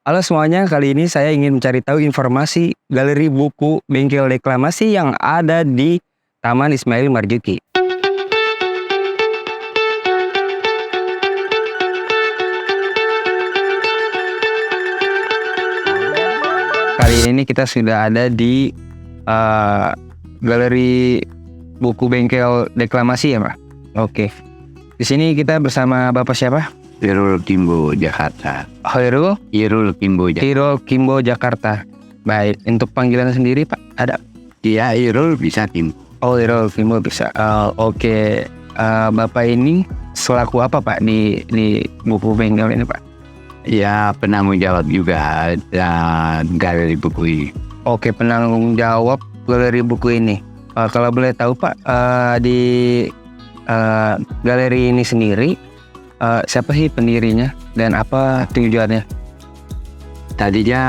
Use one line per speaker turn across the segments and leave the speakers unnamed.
Halo semuanya, kali ini saya ingin mencari tahu informasi galeri buku bengkel deklamasi yang ada di Taman Ismail Marzuki. Kali ini kita sudah ada di galeri buku bengkel deklamasi ya, Pak? Oke. Di sini kita bersama Bapak siapa?
Irul Kimbo Jakarta.
Irul Kimbo Jakarta. Baik, untuk panggilan sendiri Pak ada?
Iya, Irul bisa Kimbo.
Oh, Irul Kimbo bisa. Oke. Bapak ini selaku apa Pak di buku bengkel ini Pak?
Ya, penanggung jawab juga dan galeri buku ini.
Oke, penanggung jawab galeri buku ini. Kalau boleh tahu Pak, di galeri ini sendiri siapa sih pendirinya dan apa tujuannya?
Tadinya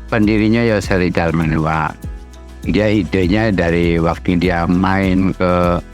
pendirinya Yose Rizal Manua. Dia idenya dari waktu dia main ke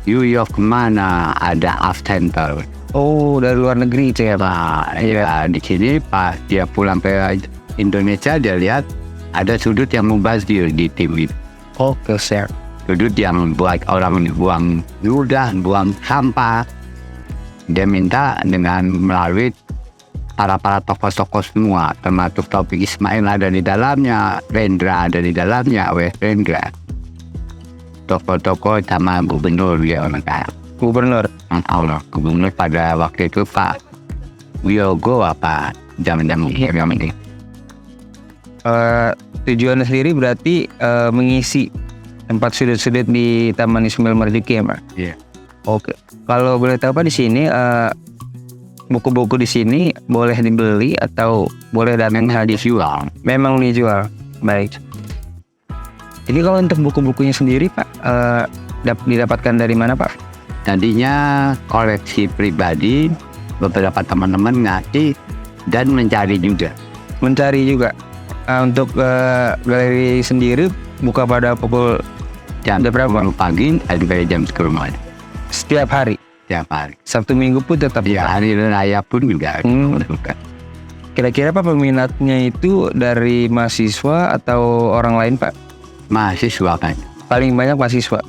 New York mana ada art center.
Oh, dari luar negeri itu ya Pak?
Ya, di sini pas dia pulang ke Indonesia dia lihat ada sudut yang mubazir di tim itu.
Oke, share.
Sudut yang buat orang buang ludah, buang sampah. Dia minta dengan melalui para tokoh-tokoh semua, termasuk Taufik Ismail ada di dalamnya, Rendra ada di dalamnya, Rendra. Tokoh-tokoh sama gubernur dia orang kaya.
Gubernur.
Allah, gubernur pada waktu itu Pak Wiyogo apa zaman ini.
Tujuannya sendiri berarti mengisi tempat sudut-sudut di Taman Ismail Marzuki ya Pak?
Iya.
Oke. Kalau boleh tahu Pak di sini buku-buku di sini boleh dibeli atau boleh datang
dijual?
Memang dijual. Baik. Jadi kalau untuk buku-bukunya sendiri Pak didapatkan dari mana Pak?
Tadinya koleksi pribadi, beberapa teman-teman ngasih dan mencari juga.
Mencari juga. Untuk galeri sendiri buka pada pukul
jam
berapa?
Pagi sampai jam 10 malam.
Setiap hari?
Setiap hari.
Sabtu Minggu pun tetap
ya, hari raya pun juga buka.
Kira-kira Pak peminatnya itu dari mahasiswa atau orang lain Pak?
Mahasiswa kan.
Paling banyak mahasiswa?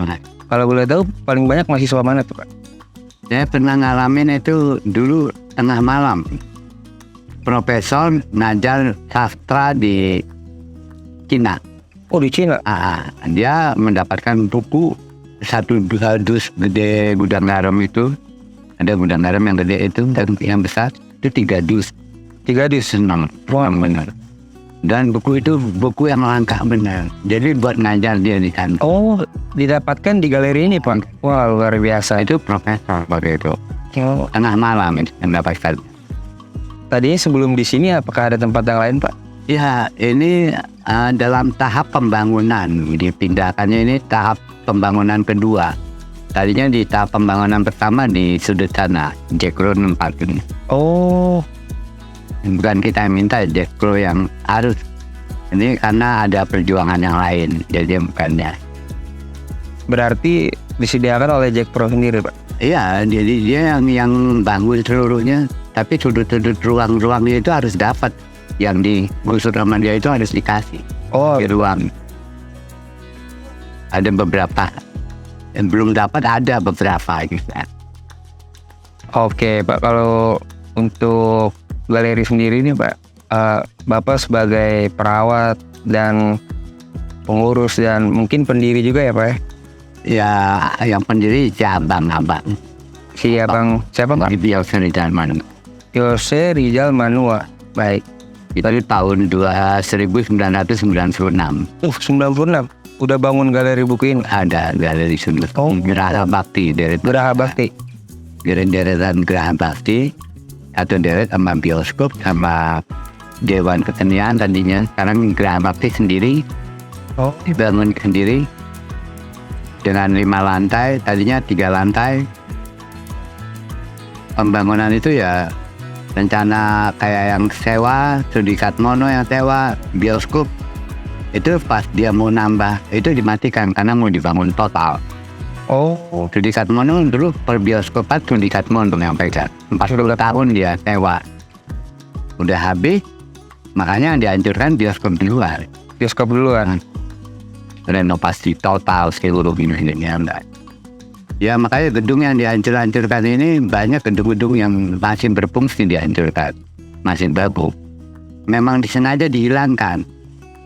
Kalau boleh tahu paling banyak mahasiswa mana tuh Pak?
Saya pernah ngalamin itu dulu tengah malam. Profesor ngajar sastra di Cina.
Oh, di Cina?
Dia mendapatkan buku 1-2 dus gede gudang garam itu. Ada gudang garam yang gede itu dan yang besar itu 3 dus.
3 dus?
Senang, benar. Dan buku itu buku yang langka benar. Jadi buat ngajar dia di sana.
Oh, didapatkan di galeri ini Pak? Wah, luar biasa.
Itu profesor waktu itu. Tengah malam yang dapatkan.
Tadinya sebelum di sini apakah ada tempat yang lain Pak?
Ya, ini dalam tahap pembangunan. Dipindahkannya ini tahap pembangunan kedua. Tadinya di tahap pembangunan pertama di sudut sana, Jack Road 4 ini.
Oh.
Bukan kita minta Jack Road yang harus. Ini karena ada perjuangan yang lain, jadi bukannya.
Berarti disediakan oleh Jack Pro sendiri Pak?
Iya, jadi dia yang bangun seluruhnya. Tapi sudut-sudut ruang-ruangnya itu harus dapat. Yang di gusur sama dia itu harus dikasih.
Oh,
di ruang. Ada beberapa yang belum dapat, ada beberapa gitu.
Oke Pak, kalau untuk galeri sendiri nih Pak, Bapak sebagai perawat dan pengurus dan mungkin pendiri juga ya Pak ya?
Ya, yang pendiri abang.
Si abang siapa Pak?
Yose Rizal Manua.
Yose Rizal Manua. Baik.
Itu di tahun 1996.
96. Udah bangun galeri buku ini?
Ada galeri sudut. Geraha Bakti.
Geraha Bakti.
Deretan Geraha Bakti. Atau deret sama bioskop sama Dewan Kesenian tadinya. Sekarang Geraha Bakti sendiri.
Oh.
Dibangun sendiri. Dengan 5 lantai. Tadinya 3 lantai. Pembangunan itu ya rencana kayak yang sewa, Sudikat Mono yang sewa, bioskop. Itu pas dia mau nambah, itu dimatikan karena mau dibangun total.
Oh.
Sudikat Mono dulu per bioskopan Sudikat Mono yang pegang. 40 tahun dia sewa. Udah habis, Makanya yang dihancurkan bioskop di luar.
Bioskop duluan.
Renovasi total seluruh Indonesia. Ya makanya gedung yang dihancur-hancurkan ini banyak gedung-gedung yang masih berfungsi dihancurkan, masih bagus. Memang disengaja dihilangkan.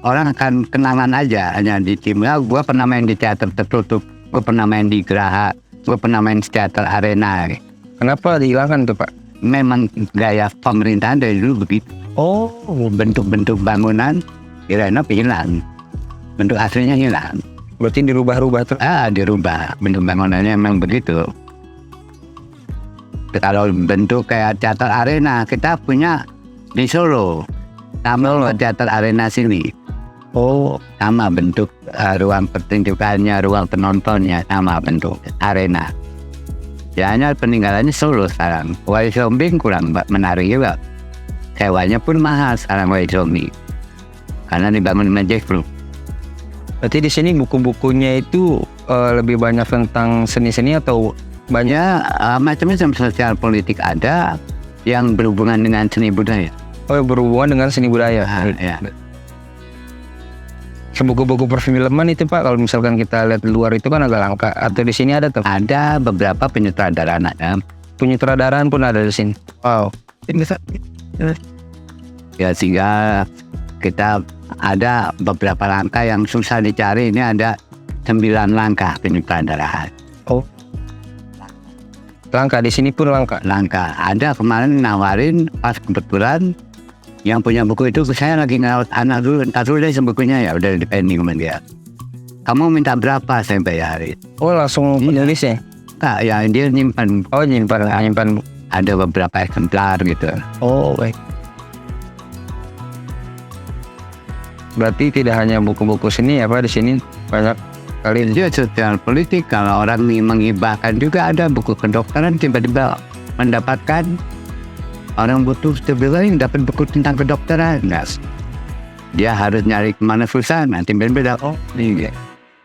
Orang akan kenangan aja hanya di tim. Ya, gue pernah main di teater tertutup, gue pernah main di Geraha, gue pernah main di teater Arena.
Kenapa dihilangkan tuh Pak?
Memang gaya pemerintahan dari dulu begitu.
Oh,
Bentuk-bentuk bangunan direnov hilang, bentuk aslinya hilang.
berarti dirubah-rubah tuh.
Dirubah bentuk bangunannya memang begitu. Kalau bentuk kayak teater Arena kita punya di Solo, sama teater Arena sini.
Oh,
Sama bentuk ruang pertunjukannya, ruang penontonnya sama bentuk Arena. Ya hanya peninggalannya Solo sekarang. Wai Zombie kurang menarik juga. Sewanya pun mahal sekarang Wai Zombie, karena dibangun Magic Group.
berarti di sini buku-bukunya itu lebih banyak tentang seni-seni atau banyak?
Ya macam-macam sosial politik ada yang berhubungan dengan seni budaya.
Oh, berhubungan dengan seni budaya.
Ya.
Buku-buku perfilman itu Pak, kalau misalkan kita lihat di luar itu kan agak langka. Atau di sini ada tuh?
Ada beberapa penyutradaraan ada.
Penyutradaraan pun ada di sini. Wow.
Ya sehingga kita ada beberapa langkah yang susah dicari. Ini ada 9 langkah penyutradaraan.
Oh. Langka di sini pun langka.
Langkah. Ada kemarin nawarin pas kebetulan yang punya buku itu saya lagi ngerawat anak dulu, entar dulu deh bukunya, ya udah depending sama dia. Kamu minta berapa saya bayarin?
Oh, langsung penulis ya?
Enggak, ya dia nyimpan.
Oh, nyimpan.
Ada beberapa eksemplar gitu.
Oh, baik. Berarti tidak hanya buku-buku seni ya Pak, di sini banyak kali.
Dia sosial politik, kalau orang menghibahkan juga ada buku kedokteran, tiba-tiba mendapatkan orang butuh sebenarnya dapat buku tentang kedokteran. Dia harus nyari kemana susah, nanti beda. Oh, ini.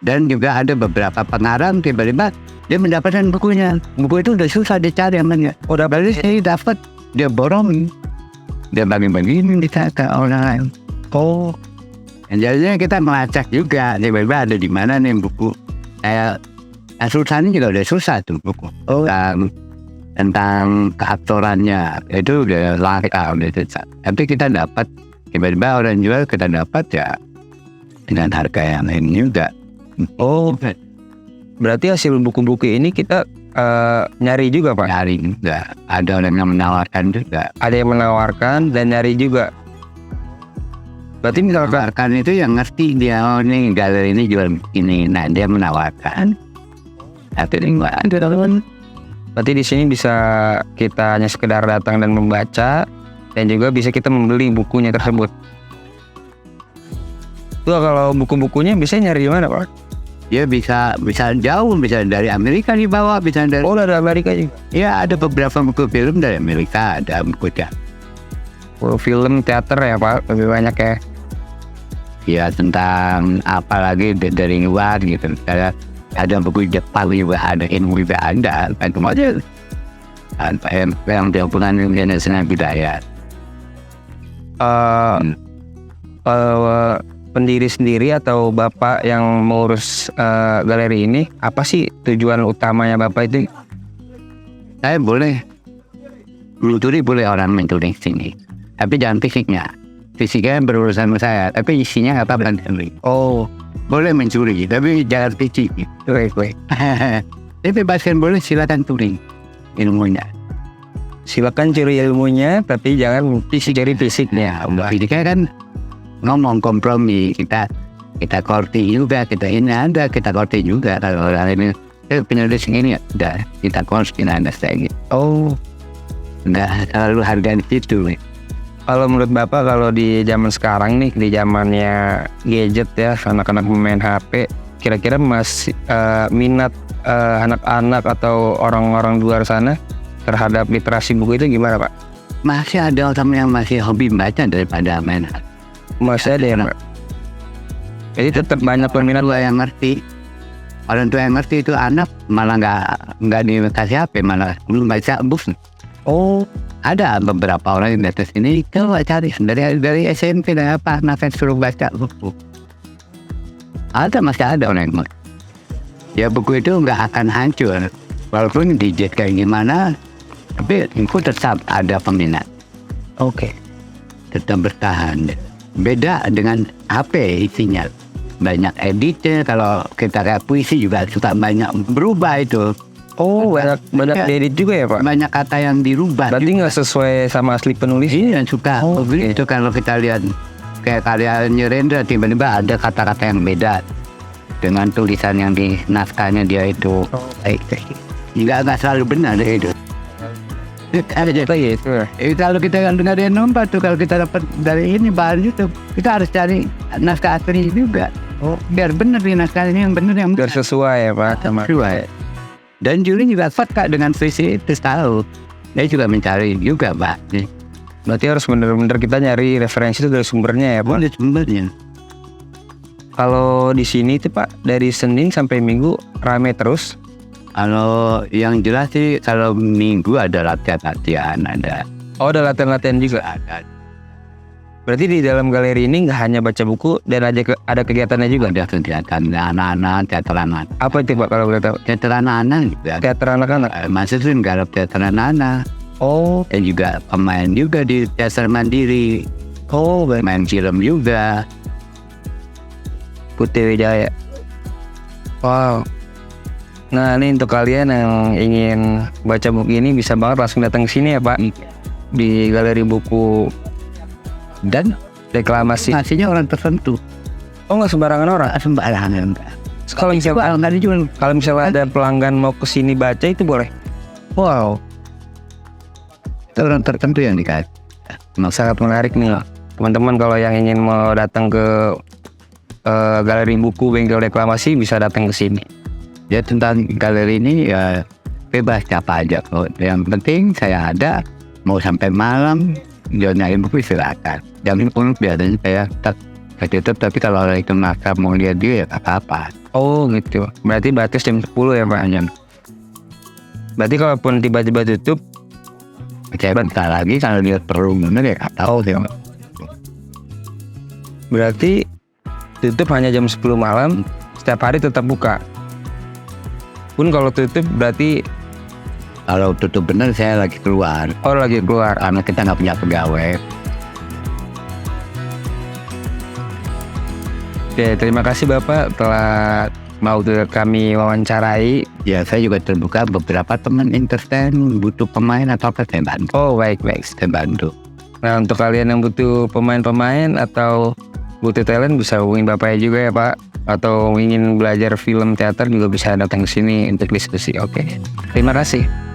Dan juga ada beberapa pengarang tiba-tiba dia mendapatkan bukunya. Buku itu udah susah dicari namanya. Udah berarti saya dapat, dia borong, dia bagi-bagiin ke orang lain.
Oh,
Jadinya kita melacak juga, tiba-tiba ada di mana nih buku. Kayak susah ini juga udah susah tuh buku.
Oh.
Tentang keaktorannya itu udah langka, udah susah. Tapi kita dapat, tiba-tiba orang jual kita dapat ya dengan harga yang lain juga.
oh. Berarti hasil buku-buku ini kita nyari juga Pak?
Nyari juga, ada orang yang menawarkan juga.
Ada yang menawarkan dan nyari juga. Berarti misalkan
Menawarkan itu yang ngerti dia, oh nih galeri ini jual ini, nah dia menawarkan. Tapi ini nggak ada teman.
berarti di sini bisa kita hanya sekedar datang dan membaca, dan juga bisa kita membeli bukunya tersebut. Tuh kalau buku-bukunya bisa nyari di mana Pak?
Dia bisa jauh, bisa dari Amerika dibawa, bisa dari.
Oh, dari Amerika juga.
Ya ada beberapa buku film dari Amerika, ada bukunya.
Oh, film teater ya Pak, lebih banyak ya.
Ya tentang apa lagi dari luar gitu. Ada buku Jepang juga, ada ilmu juga ada, kan kemudian yang berhubungan dengan seni budaya.
Pendiri sendiri atau Bapak yang mengurus galeri ini, apa sih tujuan utamanya Bapak itu?
Saya boleh mencuri, boleh orang mencuri sini, tapi jangan fisiknya. Fisiknya berurusan sama saya, tapi isinya nggak apa-apa.
Oh,
Boleh mencuri, tapi jangan fisik.
baik.
Tapi bebaskan, boleh, silakan curi ilmunya.
Silakan curi ilmunya, tapi jangan curi fisiknya.
Fisiknya kan ngomong kompromi, kita korti juga, kita ini ada, kita korti juga. Kalau orang ini penulis ini udah kita korti ada gitu.
Oh,
Nggak selalu harga di situ.
kalau menurut Bapak, kalau di zaman sekarang nih, di zamannya gadget ya, anak-anak pemain HP, kira-kira masih minat anak-anak atau orang-orang luar sana terhadap literasi buku itu gimana Pak?
Masih ada orang yang masih hobi baca daripada main HP.
Masih ada ya Pak? Jadi tetap banyak peminat.
Orang tua yang ngerti, orang tua yang ngerti itu anak malah nggak dikasih HP, malah belum baca buku.
Oh,
Ada beberapa orang yang datang sini, coba cari dari SMP dan apa, nafas suruh baca buku. Masih ada orang yang mau. Ya buku itu nggak akan hancur, walaupun digit kayak gimana, tapi buku tetap ada peminat.
Oke.
Tetap bertahan. Beda dengan HP isinya. Banyak editnya, kalau kita kayak puisi juga suka banyak berubah itu.
Oh, banyak
Ya.
diedit juga ya Pak?
Banyak kata yang dirubah.
Berarti nggak sesuai sama asli penulis?
Ini yang suka begitu. Kalau kita lihat kayak karya Rendra, tiba-tiba ada kata-kata yang beda dengan tulisan yang di naskahnya dia itu. Nggak selalu benar itu. Ada jadi
Itu ya.
kalau kita dengar dia nomor tuh, kalau kita dapat dari ini bahan YouTube, kita harus cari naskah asli juga. Biar benar di naskah ini yang benar yang
Biar sesuai ya Pak sama.
sesuai. Dan Juli juga peka dengan visi itu tahu. Dia juga mencari juga, Pak.
Berarti harus bener-bener kita nyari referensi itu dari sumbernya ya Pak.
Boleh sumbernya.
Kalau di sini tuh Pak, dari Senin sampai Minggu rame terus.
Kalau yang jelas sih, kalau minggu ada latihan-latihan, ada.
Oh, ada latihan-latihan juga.
Ada.
Berarti di dalam galeri ini nggak hanya baca buku dan ada kegiatannya juga.
Ada kegiatan anak-anak, teater anak.
Apa itu Pak kalau boleh tahu?
Teater anak-anak juga.
Teater anak-anak.
Masih sering garap teater anak-anak.
Oh,
Dan juga pemain juga di teater mandiri.
baik.
Main film juga.
Putih Wijaya. Wow. Nah, ini untuk kalian yang ingin baca buku ini bisa banget langsung datang ke sini ya Pak. Di galeri buku
Dan
reklamasi.
ngasihnya orang tertentu.
Oh, nggak sembarangan orang.
Sembarangan.
Kalau misalnya
Kalau nggak dijual,
Kalau misalnya ada pelanggan mau ke sini baca itu boleh. Wow,
itu orang tertentu yang dikasih.
sangat menarik nih teman-teman. Kalau yang ingin mau datang ke galeri buku Bengkel Reklamasi bisa datang ke sini.
Ya tentang galeri ini ya bebas siapa aja kok. Yang penting saya ada, mau sampai malam dia nyari buku silakan. Jam 10 biasanya saya tutup, tapi kalau orang itu maksa mau lihat dia ya nggak apa-apa.
Oh gitu. Berarti batas jam 10 ya Pak.
Hanya
Berarti kalaupun tiba-tiba tutup,
saya bentar lagi kalau dia perlu bener ya nggak tahu sih.
berarti tutup hanya jam 10 malam. Setiap hari tetap buka. Pun kalau tutup berarti
Kalau tutup bener saya lagi keluar
lagi keluar.
karena kita nggak punya pegawai.
Oke, terima kasih Bapak telah mau kami wawancarai.
Ya saya juga terbuka, beberapa teman entertain butuh pemain atau apa saya bantu.
Oh, baik.
Saya bantu.
Nah, untuk kalian yang butuh pemain-pemain atau butuh talent bisa hubungin Bapaknya juga ya Pak. Atau ingin belajar film teater juga bisa datang ke sini untuk diskusi. Oke. Terima kasih.